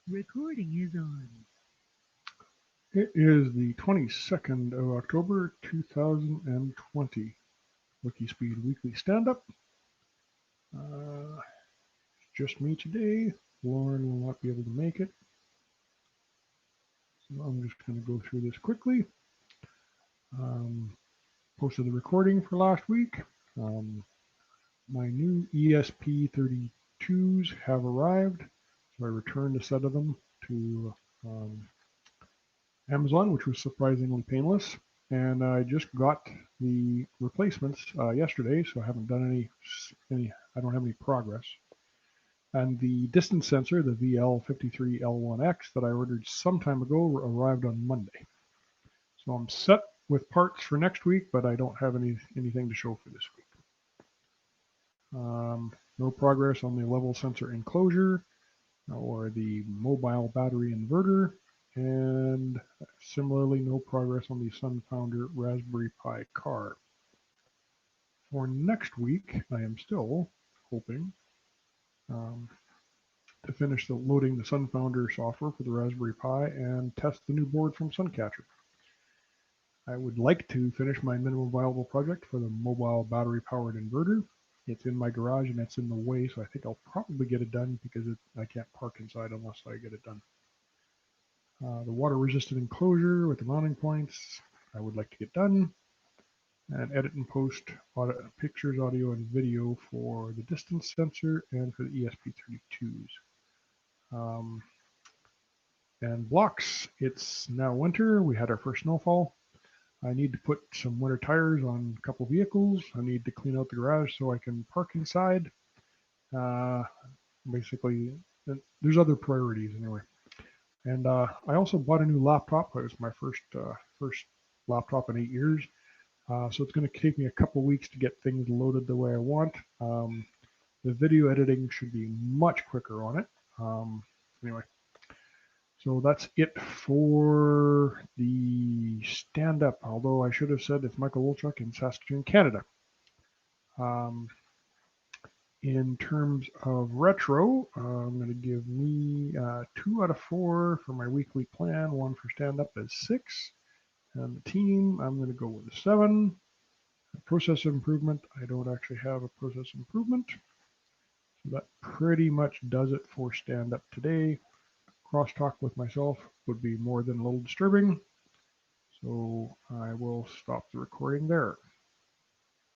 Recording is on. It is the 22nd of October, 2020. WIKISPEED Weekly Stand-Up. It's just me today. Lorne will not be able to make it. So I'm just going to go through this quickly. Posted the recording for last week. My new ESP32s have arrived. So I returned a set of them to Amazon, which was surprisingly painless. And I just got the replacements yesterday, so I haven't done any. I don't have any progress. And the distance sensor, the VL53L1X that I ordered some time ago, arrived on Monday. So I'm set with parts for next week, but I don't have anything to show for this week. No progress on the level sensor enclosure or the mobile battery inverter. And similarly, no progress on the Sunfounder Raspberry Pi car. For next week, I am still hoping to finish loading the Sunfounder software for the Raspberry Pi and test the new board from Suncatcher. I would like to finish my minimum viable project for the mobile battery-powered inverter. It's in my garage and it's in the way, so I think I'll probably get it done because I can't park inside unless I get it done. The water-resistant enclosure with the mounting points, I would like to get done. And edit and post pictures, audio, and video for the distance sensor and for the ESP32s. And blocks, it's now winter. We had our first snowfall. I need to put some winter tires on a couple vehicles. I need to clean out the garage so I can park inside. Basically, there's other priorities anyway. And I also bought a new laptop. It was my first laptop in 8 years. So it's going to take me a couple weeks to get things loaded the way I want. The video editing should be much quicker on it. Anyway, so that's it for the stand-up, although I should have said it's Michael Wolchuk in Saskatoon, Canada. In terms of retro, I'm going to give me 2 out of 4 for my weekly plan. 1 for stand-up is 6. And the team, I'm going to go with a 7. Process improvement, I don't actually have a process improvement. So that pretty much does it for stand-up today. Crosstalk with myself would be more than a little disturbing. So I will stop the recording there.